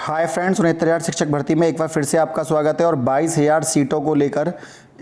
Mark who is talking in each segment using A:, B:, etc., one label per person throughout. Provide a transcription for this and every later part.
A: Hi friends, 69,000 शिक्षक भर्ती में एक बार फिर से आपका स्वागत है। और 22,000 सीटों को लेकर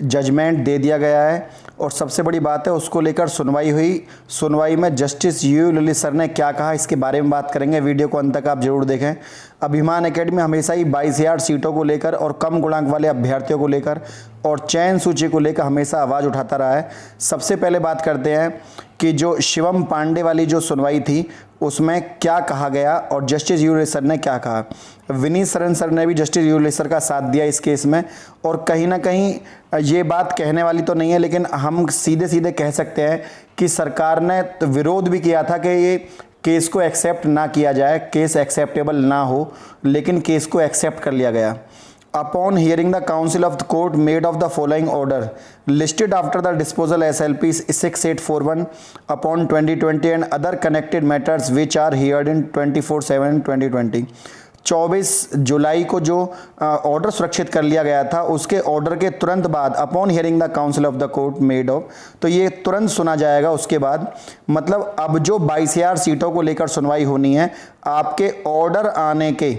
A: जजमेंट दे दिया गया है और सबसे बड़ी बात है उसको लेकर सुनवाई हुई। सुनवाई में जस्टिस यू ललित सर ने क्या कहा, इसके बारे में बात करेंगे। वीडियो को अंत तक आप जरूर देखें। अभिमान एकेडमी हमेशा ही 22,000 सीटों को लेकर और कम गुणांक वाले अभ्यर्थियों को लेकर और चयन सूची को लेकर हमेशा आवाज़ उठाता रहा है। सबसे पहले बात करते हैं कि जो शिवम पांडे वाली जो सुनवाई थी उसमें क्या कहा गया और जस्टिस यू ललित सर ने क्या कहा। विनीत सरन सर ने भी जस्टिस यू ललित सर का साथ दिया इस केस में। और कहीं ना कहीं ये बात कहने वाली तो नहीं है, लेकिन हम सीधे सीधे कह सकते हैं कि सरकार ने तो विरोध भी किया था कि ये केस को एक्सेप्ट ना किया जाए, केस एक्सेप्टेबल ना हो, लेकिन केस को एक्सेप्ट कर लिया गया। Upon hearing, the Council of the Court made of the following order listed after the disposal SLP 6841 upon 2020 and other connected matters which are heard in 24/7/2020। 24 जुलाई को जो ऑर्डर सुरक्षित कर लिया गया था, उसके ऑर्डर के तुरंत बाद upon hearing the council of the court made of, तो ये तुरंत सुना जाएगा उसके बाद। मतलब अब जो 22,000 सीटों को लेकर सुनवाई होनी है, आपके ऑर्डर आने के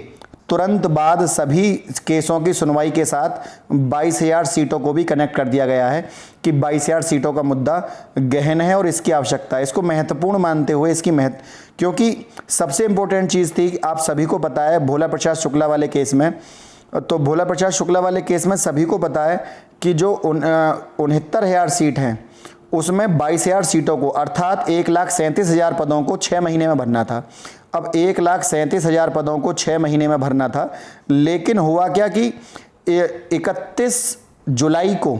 A: तुरंत बाद सभी केसों की सुनवाई के साथ 22,000 सीटों को भी कनेक्ट कर दिया गया है कि 22,000 सीटों का मुद्दा गहन है और इसकी आवश्यकता है। इसको महत्वपूर्ण मानते हुए इसकी क्योंकि सबसे इंपॉर्टेंट चीज़ थी, आप सभी को पता है भोला प्रसाद शुक्ला वाले केस में, तो भोला प्रसाद शुक्ला वाले केस में सभी को पता है कि जो 69,000 सीट हैं उसमें 22,000 सीटों को अर्थात 1,37,000 पदों को 6 महीने में भरना था। अब 1,37,000 पदों को 6 महीने में भरना था, लेकिन हुआ क्या कि 31 जुलाई को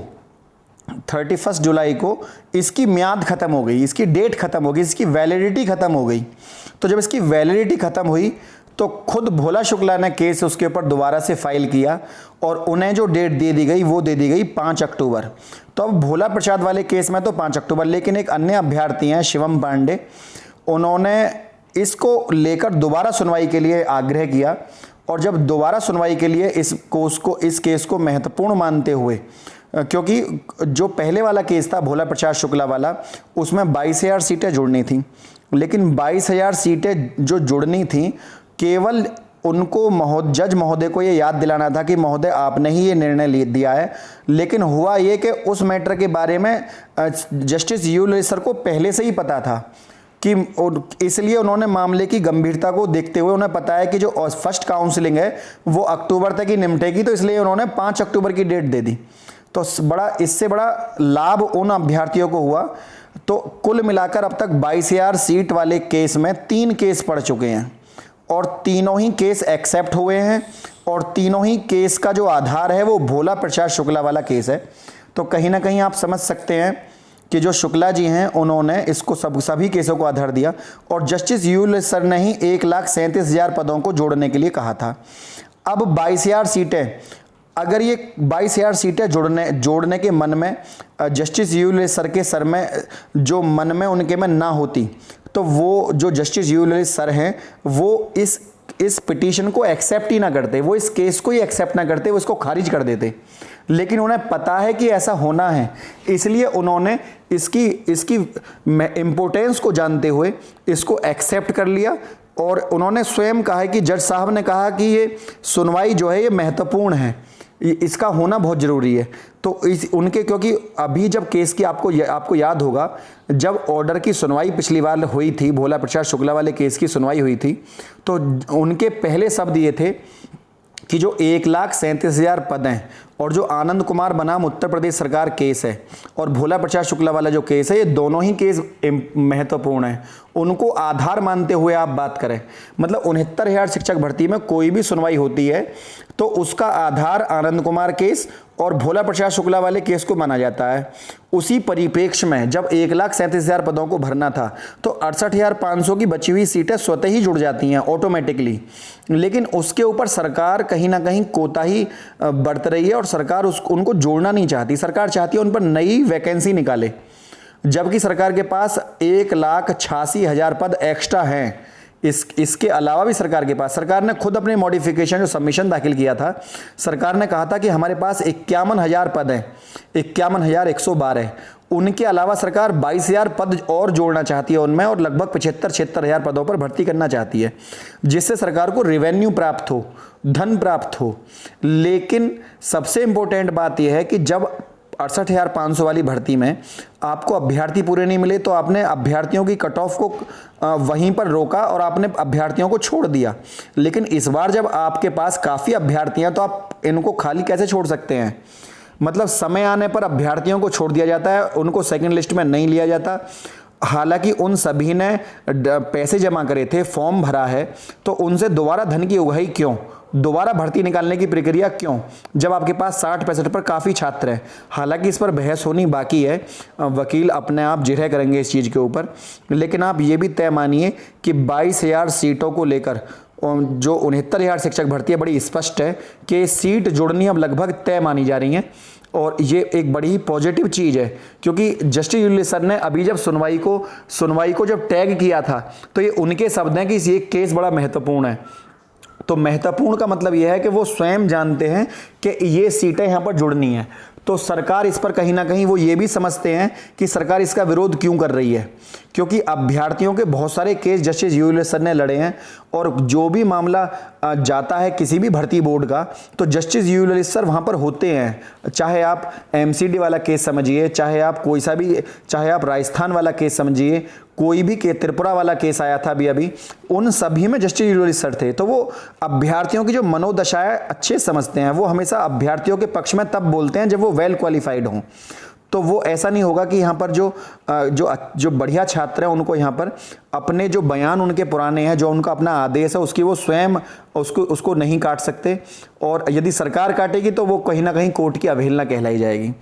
A: 31 जुलाई को इसकी म्याद खत्म हो गई, इसकी डेट खत्म हो गई, इसकी वैलिडिटी खत्म हो गई। तो जब इसकी वैलिडिटी खत्म हुई तो खुद भोला शुक्ला ने केस उसके ऊपर दोबारा से फाइल किया और उन्हें जो डेट दे दी गई वो दे दी गई 5 अक्टूबर। तो अब भोला प्रसाद वाले केस में तो 5 अक्टूबर, लेकिन एक अन्य अभ्यर्थी हैं शिवम पांडे, उन्होंने इसको लेकर दोबारा सुनवाई के लिए आग्रह किया। और जब दोबारा सुनवाई के लिए इस केस को महत्वपूर्ण मानते हुए, क्योंकि जो पहले वाला केस था भोला प्रसाद शुक्ला वाला, उसमें 22,000 सीटें जुड़नी थी, लेकिन 22,000 सीटें जो जुड़नी थी केवल उनको जज महोदय को ये याद दिलाना था कि महोदय आपने ही ये निर्णय दिया है। लेकिन हुआ ये कि उस मैटर के बारे में जस्टिस यू ललित सर को पहले से ही पता था कि इसलिए उन्होंने मामले की गंभीरता को देखते हुए उन्हें पता है कि जो फर्स्ट काउंसलिंग है वो अक्टूबर तक ही निपटेगी, तो इसलिए उन्होंने 5 अक्टूबर की डेट दे दी। तो इससे बड़ा लाभ उन अभ्यर्थियों को हुआ। तो कुल मिलाकर अब तक 22,000 सीट वाले केस में 3 केस पड़ चुके हैं और तीनों ही केस एक्सेप्ट हुए हैं और तीनों ही केस का जो आधार है वो भोला प्रसाद शुक्ला वाला केस है। तो कहीं ना कहीं आप समझ सकते हैं कि जो शुक्ला जी हैं उन्होंने इसको सभी केसों को आधार दिया और जस्टिस यू ललित सर ने ही 1,37,000 पदों को जोड़ने के लिए कहा था। अब 22,000 सीटें, अगर ये 22,000 सीटें जोड़ने के मन में जस्टिस यू ललित सर के सर में जो मन में उनके में ना होती, तो वो जो जस्टिस यू ललित सर हैं वो इस पिटीशन को एक्सेप्ट ही ना करते, वो इस केस को ही एक्सेप्ट ना करते, वो इसको खारिज कर देते। लेकिन उन्हें पता है कि ऐसा होना है, इसलिए उन्होंने इसकी इम्पोर्टेंस को जानते हुए इसको एक्सेप्ट कर लिया। और उन्होंने स्वयं कहा है कि जज साहब ने कहा कि ये सुनवाई जो है ये महत्वपूर्ण है, इसका होना बहुत ज़रूरी है। तो उनके, क्योंकि अभी जब केस की आपको याद होगा, जब ऑर्डर की सुनवाई पिछली बार हुई थी, भोला प्रसाद शुक्ला वाले केस की सुनवाई हुई थी, तो उनके पहले शब्द ये थे कि जो 1,37,000 पद हैं और जो आनंद कुमार बनाम उत्तर प्रदेश सरकार केस है और भोला प्रसाद शुक्ला वाला जो केस है, ये दोनों ही केस महत्वपूर्ण हैं। उनको आधार मानते हुए आप बात करें, मतलब 69,000 शिक्षक भर्ती में कोई भी सुनवाई होती है तो उसका आधार आनंद कुमार केस और भोला प्रसाद शुक्ला वाले केस को माना जाता है। उसी परिप्रेक्ष्य में जब 1,37,000 पदों को भरना था तो 68,500 की बची हुई सीटें स्वतः ही जुड़ जाती हैं ऑटोमेटिकली, लेकिन उसके ऊपर सरकार कहीं ना कहीं कोताही बरत रही है और सरकार उनको जोड़ना नहीं चाहती। सरकार चाहती है उन पर नई वैकेंसी निकाले, जबकि सरकार के पास 1,86,000 पद एक्स्ट्रा हैं। इसके अलावा भी सरकार ने खुद अपने मॉडिफिकेशन जो सबमिशन दाखिल किया था, सरकार ने कहा था कि हमारे पास 51,000 पद हैं, 51,112। उनके अलावा सरकार 22,000 पद और जोड़ना चाहती है उनमें, और लगभग 75-76,000 पदों पर भर्ती करना चाहती है, जिससे सरकार को रेवेन्यू प्राप्त हो, धन प्राप्त हो। लेकिन सबसे इंपॉर्टेंट बात यह है कि जब 68,500 वाली भर्ती में आपको अभ्यर्थी पूरे नहीं मिले तो आपने अभ्यर्थियों की कट ऑफ को वहीं पर रोका और आपने अभ्यर्थियों को छोड़ दिया। लेकिन इस बार जब आपके पास काफ़ी अभ्यर्थी हैं तो आप इनको खाली कैसे छोड़ सकते हैं? मतलब समय आने पर अभ्यर्थियों को छोड़ दिया जाता है, उनको सेकंड लिस्ट में नहीं लिया जाता। हालांकि उन सभी ने पैसे जमा करे थे, फॉर्म भरा है, तो उनसे दोबारा धन की उगाही क्यों, दोबारा भर्ती निकालने की प्रक्रिया क्यों, जब आपके पास 60-65 पर काफ़ी छात्र हैं? हालांकि इस पर बहस होनी बाकी है, वकील अपने आप जिरह करेंगे इस चीज़ के ऊपर। लेकिन आप ये भी तय मानिए कि 22,000 सीटों को लेकर जो 69,000 शिक्षक भर्ती है, बड़ी स्पष्ट है कि सीट जुड़नी अब लगभग तय मानी जा रही हैं। और ये एक बड़ी ही पॉजिटिव चीज़ है, क्योंकि जस्टिस यूलिस सर ने अभी जब सुनवाई को जब टैग किया था तो ये उनके शब्द हैं कि ये केस बड़ा महत्वपूर्ण है। तो महत्वपूर्ण का मतलब यह है कि वो स्वयं जानते हैं कि ये सीटें यहाँ पर जुड़नी हैं। तो सरकार इस पर कहीं ना कहीं वो ये भी समझते हैं कि सरकार इसका विरोध क्यों कर रही है, क्योंकि अभ्यर्थियों के बहुत सारे केस जस्टिस यूलिस सर ने लड़े हैं। और जो भी मामला जाता है किसी भी भर्ती बोर्ड का, तो जस्टिस यूलिस सर वहाँ पर होते हैं। चाहे आप MCD वाला केस समझिए, चाहे आप राजस्थान वाला केस समझिए, कोई भी त्रिपुरा वाला केस आया था अभी, उन सभी में जस्टिस यूलिस सर थे। तो वो अभ्यर्थियों की जो मनोदशाएं अच्छे समझते हैं, वो हमेशा अभ्यर्थियों के पक्ष में तब बोलते हैं जब वो वेल क्वालिफाइड हों। तो वो ऐसा नहीं होगा कि यहाँ पर जो बढ़िया छात्र हैं उनको यहाँ पर अपने जो बयान उनके पुराने हैं, जो उनका अपना आदेश है, उसकी वो स्वयं उसको नहीं काट सकते। और यदि सरकार काटेगी तो वो कहीं ना कहीं कोर्ट की अवहेलना कहलाई जाएगी।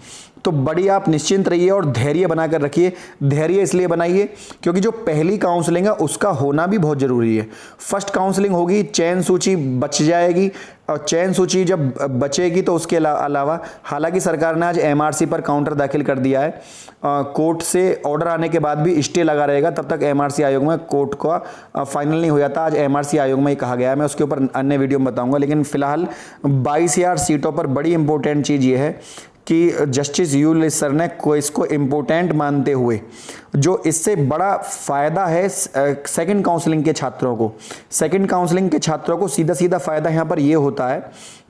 A: तो बड़ी आप निश्चिंत रहिए और धैर्य बनाकर रखिए। धैर्य इसलिए बनाइए क्योंकि जो पहली काउंसलिंग है उसका होना भी बहुत ज़रूरी है। फर्स्ट काउंसलिंग होगी, चयन सूची बच जाएगी, और चयन सूची जब बचेगी तो उसके अलावा हालांकि सरकार ने आज MRC पर काउंटर दाखिल कर दिया है। कोर्ट से ऑर्डर आने के बाद भी स्टे लगा रहेगा, तब तक MRC आयोग में कोर्ट का फाइनल नहीं हो जाता। आज MRC आयोग में ही कहा गया है, मैं उसके ऊपर अन्य वीडियो में बताऊंगा। लेकिन फिलहाल 22,000 सीटों पर बड़ी इंपॉर्टेंट चीज़ ये है कि जस्टिस यूलिस सर ने इसको इम्पोर्टेंट मानते हुए, जो इससे बड़ा फ़ायदा है सेकंड काउंसलिंग के छात्रों को, सीधा सीधा फ़ायदा यहाँ पर ये होता है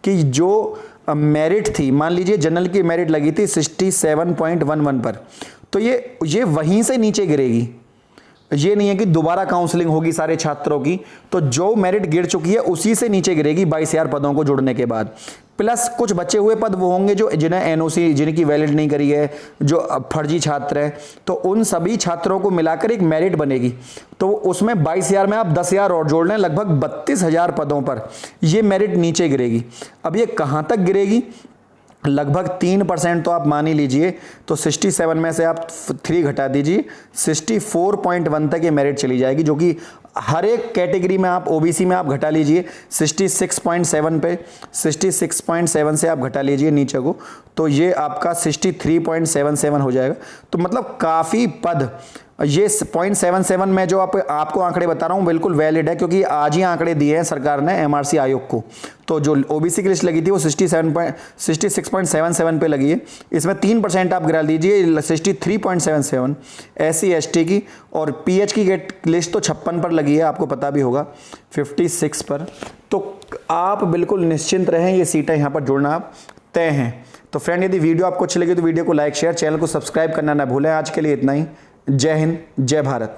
A: कि जो मेरिट थी, मान लीजिए जनरल की मेरिट लगी थी 67.11 पर, तो ये वहीं से नीचे गिरेगी। ये नहीं है कि दोबारा काउंसलिंग होगी सारे छात्रों की, तो जो मेरिट गिर चुकी है उसी से नीचे गिरेगी 22,000 पदों को जुड़ने के बाद। प्लस कुछ बचे हुए पद वो होंगे जो जिन्हें NOC जिनकी वैलिड नहीं करी है, जो फर्जी छात्र हैं, तो उन सभी छात्रों को मिलाकर एक मेरिट बनेगी। तो उसमें 22,000 में आप 10,000 और जोड़ लें, लगभग 32,000 पदों पर ये मेरिट नीचे गिरेगी। अब ये कहाँ तक गिरेगी? लगभग 3% तो आप मान ही लीजिए। तो 67 में से आप 3 घटा दीजिए, 64.1 तक ये मेरिट चली जाएगी, जो कि हर एक कैटेगरी में आप OBC में आप घटा लीजिए 66.7 पे, 66.7 से आप घटा लीजिए नीचे को, तो ये आपका 63.77 हो जाएगा। तो मतलब काफ़ी पद, ये 0.77 में जो आपको आंकड़े बता रहा हूँ बिल्कुल वैलिड है, क्योंकि आज ही आंकड़े दिए हैं सरकार ने MRC आयोग को। तो जो OBC की लिस्ट लगी थी वो 66.77 पे लगी है, इसमें 3% आप गिरा दीजिए 63.77। SC ST की और PH की लिस्ट तो 56 पर लगी है, आपको पता भी होगा 56 पर। तो आप बिल्कुल निश्चिंत रहें, ये सीटें यहाँ पर जुड़ना आप तय हैं। तो फ्रेंड, यदि वीडियो आपको अच्छी लगी तो वीडियो को लाइक शेयर, चैनल को सब्सक्राइब करना ना भूलें। आज के लिए इतना ही। जय हिंद, जय भारत।